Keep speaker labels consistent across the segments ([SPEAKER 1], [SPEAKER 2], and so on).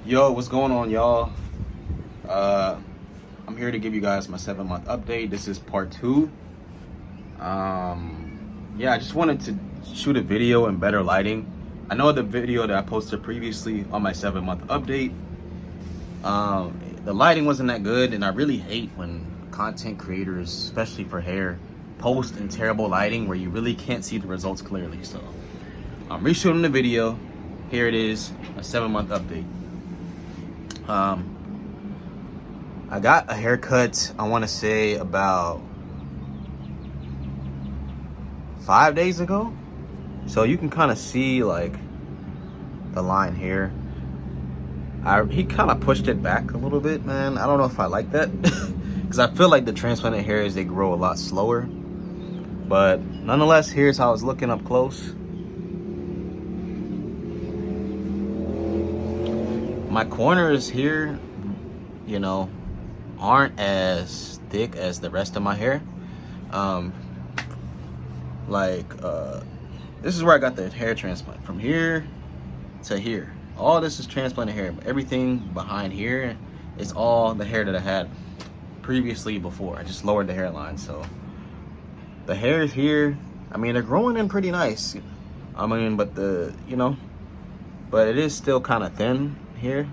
[SPEAKER 1] Yo, what's going on, y'all? I'm here to give you guys my 7-month update. This is part 2. Yeah, I just wanted to shoot a video in better lighting. I know the video that I posted previously on my 7-month update, the lighting wasn't that good, and I really hate when content creators, especially for hair, post in terrible lighting where you really can't see the results clearly. So I'm reshooting the video. Here it is, a 7-month update. I got a haircut, I want to say about 5 days ago. So you can kind of see like the line here. He kind of pushed it back a little bit, man. I don't know if I like that because I feel like the transplanted hairs, they grow a lot slower. But nonetheless, here's how it's looking up close. My corners here, you know, aren't as thick as the rest of my hair. This is where I got the hair transplant, from here to here. All this is transplanted hair. Everything behind here is all the hair that I had previously before. I just lowered the hairline. So the hairs here, I mean, they're growing in pretty nice. I mean, but but it is still kind of thin here.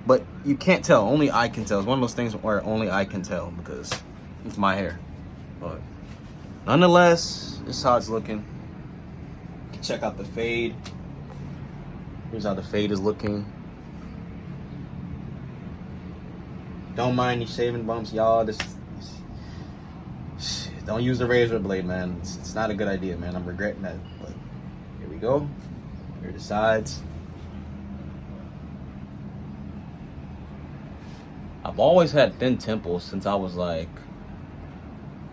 [SPEAKER 1] But you can't tell, only I can tell. It's one of those things where only I can tell because it's my hair. But nonetheless, this is how it's looking. Check out the fade. Here's how the fade is looking. Don't mind these shaving bumps, y'all. Don't use the razor blade, man. It's not a good idea, man. I'm regretting that. But here we go. Here are the sides. I've always had thin temples since I was like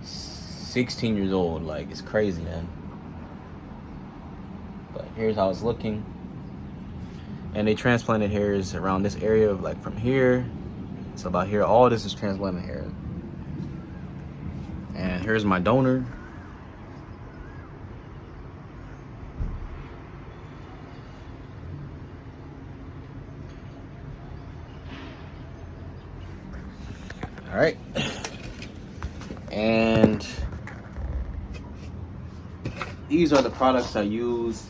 [SPEAKER 1] 16 years old. Like, it's crazy, man. But here's how it's looking. And they transplanted hairs around this area, like from here to about here. All this is transplanted hair. And here's my donor. All right, and these are the products I use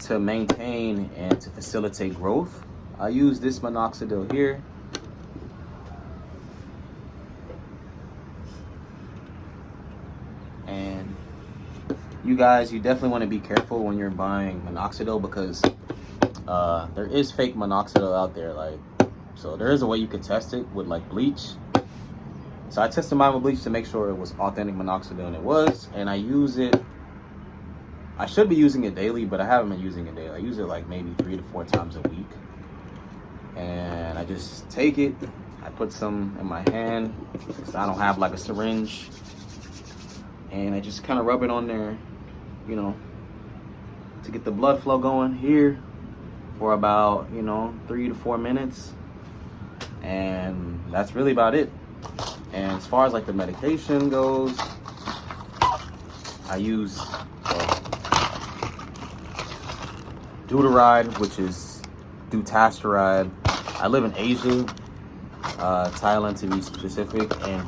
[SPEAKER 1] to maintain and to facilitate growth. I use this minoxidil here. And you guys, you definitely want to be careful when you're buying minoxidil because there is fake minoxidil out there. So there is a way you could test it with like bleach. So I tested mine with bleach to make sure it was authentic minoxidil, and it was. And I use it. I should be using it daily, but I haven't been using it daily. I use it like maybe 3 to 4 times a week. And I just take it. I put some in my hand because I don't have like a syringe. And I just kind of rub it on there, you know, to get the blood flow going here for about, 3 to 4 minutes. And that's really about it. And as far as like the medication goes, I use Deuteride, which is dutasteride. I live in Asia, Thailand to be specific, and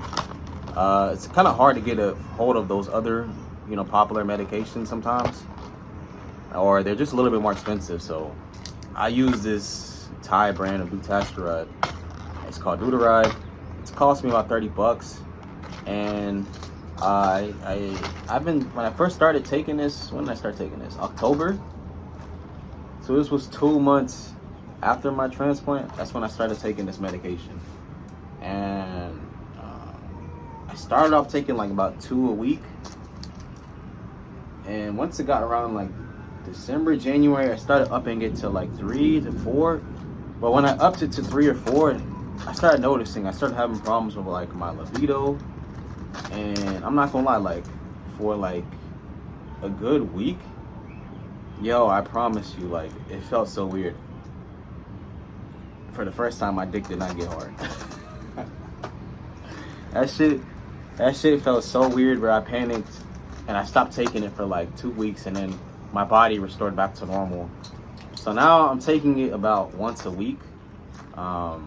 [SPEAKER 1] it's kind of hard to get a hold of those other, popular medications sometimes, or they're just a little bit more expensive. So I use this Thai brand of dutasteride. It's called Deuteride. It's cost me about $30, and when I first started taking this, when did I start taking this? October. So this was 2 months after my transplant. That's when I started taking this medication, and I started off taking like about 2 a week, and once it got around like December, January, I started upping it to like 3 to 4. But when I upped it to 3 or 4, I started noticing, I started having problems with like my libido. And I'm not gonna lie, like for like a good week, yo, I promise you, like it felt so weird. For the first time, my dick did not get hard. That shit felt so weird where I panicked and I stopped taking it for like 2 weeks, and then my body restored back to normal. So now I'm taking it about once a week. I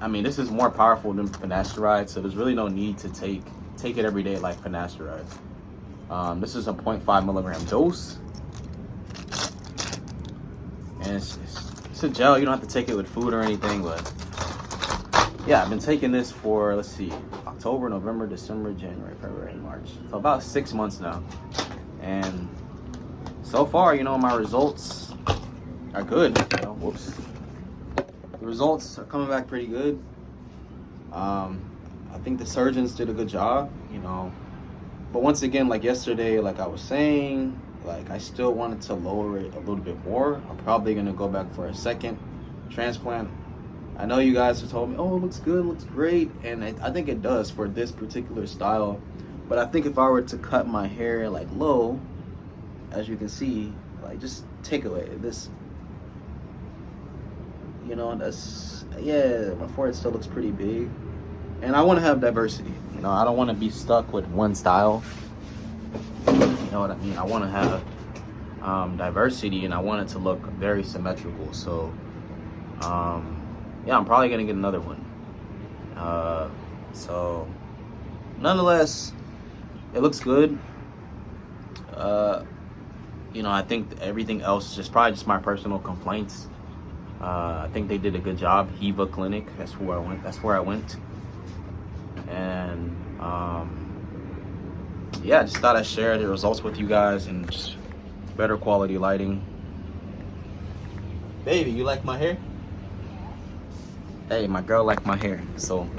[SPEAKER 1] mean, this is more powerful than finasteride, so there's really no need to take it every day like finasteride. This is a 0.5 milligram dose, and it's a gel. You don't have to take it with food or anything, but yeah, I've been taking this for, let's see, October, November, December, January, February, and March. So about 6 months now, and so far, you know, my results are good. You know, whoops. The results are coming back pretty good. I think the surgeons did a good job, you know. But once again, like yesterday, like I was saying, like I still wanted to lower it a little bit more. I'm probably gonna go back for a second transplant. I know you guys have told me, oh, it looks good, looks great, and I think it does for this particular style. But I think if I were to cut my hair like low, as you can see, like just take away this, you know, that's, yeah, my forehead still looks pretty big. And I want to have diversity, you know, I don't want to be stuck with one style. You know what I mean? I want to have diversity, and I want it to look very symmetrical. So, yeah, I'm probably going to get another one. So, nonetheless, it looks good. You know, I think everything else is just probably just my personal complaints. I think they did a good job. Hiva Clinic, that's where I went. And yeah, I just thought I'd share the results with you guys, and just better quality lighting. Baby, you like my hair? Hey, my girl liked my hair, so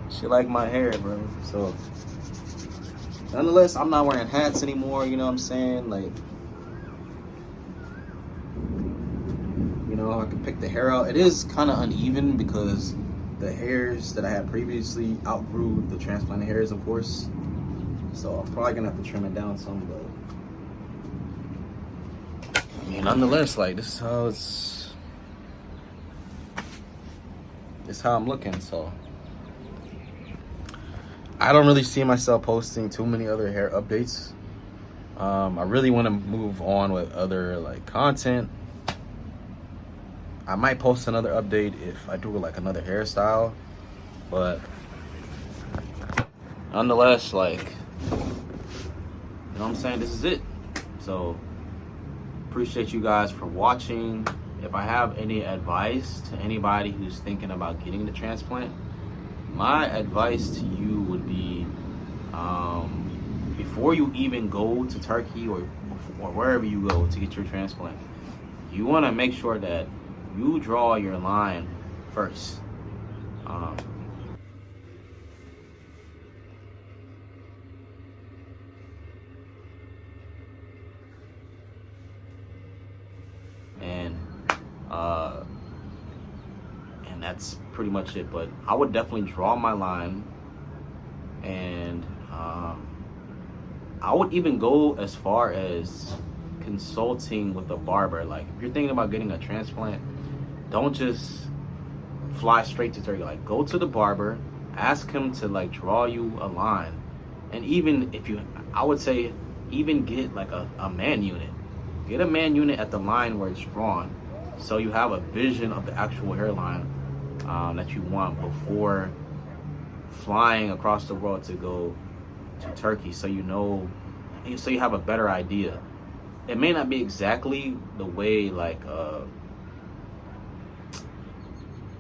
[SPEAKER 1] she liked my hair, bro. So nonetheless, I'm not wearing hats anymore, you know what I'm saying? Like, you know, I can pick the hair out. It is kind of uneven because the hairs that I had previously outgrew the transplanted hairs, of course. So I'm probably gonna have to trim it down some, but I mean, nonetheless, like this is how I'm looking. So I don't really see myself posting too many other hair updates. I really want to move on with other like content. I might post another update if I do like another hairstyle, but nonetheless, like, you know what I'm saying, this is it. So appreciate you guys for watching. If I have any advice to anybody who's thinking about getting the transplant, my advice to you would be, before you even go to Turkey or wherever you go to get your transplant, you want to make sure that you draw your line first. And that's pretty much it. But I would definitely draw my line, and I would even go as far as consulting with a barber. Like, if you're thinking about getting a transplant, don't just fly straight to Turkey. Like, go to the barber, ask him to like draw you a line. And even if I would say, even get like a man unit. Get a man unit at the line where it's drawn, so you have a vision of the actual hairline that you want before flying across the world to go to Turkey. So you know, so you have a better idea. It may not be exactly the way like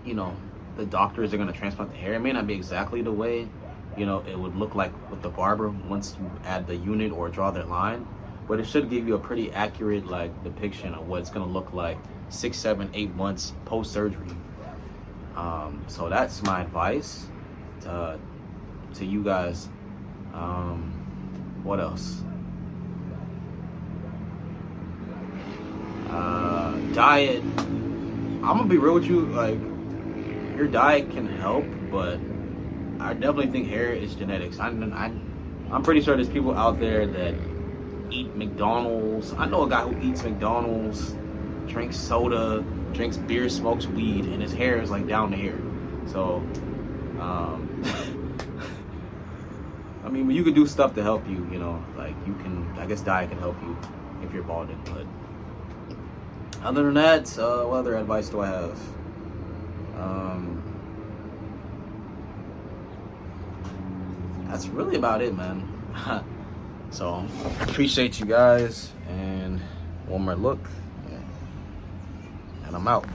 [SPEAKER 1] you know, the doctors are going to transplant the hair. It may not be exactly the way, you know, it would look like with the barber once you add the unit or draw their line, but it should give you a pretty accurate like depiction of what it's going to look like 6, 7, 8 months post surgery. So that's my advice to you guys. What else? Diet. I'm gonna be real with you, like, your diet can help, but I definitely think hair is genetics. I'm pretty sure there's people out there that eat McDonald's. I know a guy who eats McDonald's, drinks soda, drinks beer, smokes weed, and his hair is like down to here. So I mean, you can do stuff to help you, you know, like you can, I guess diet can help you if you're balding, but Other than that, what other advice do I have? That's really about it, man. So appreciate you guys, and one more look, and I'm out.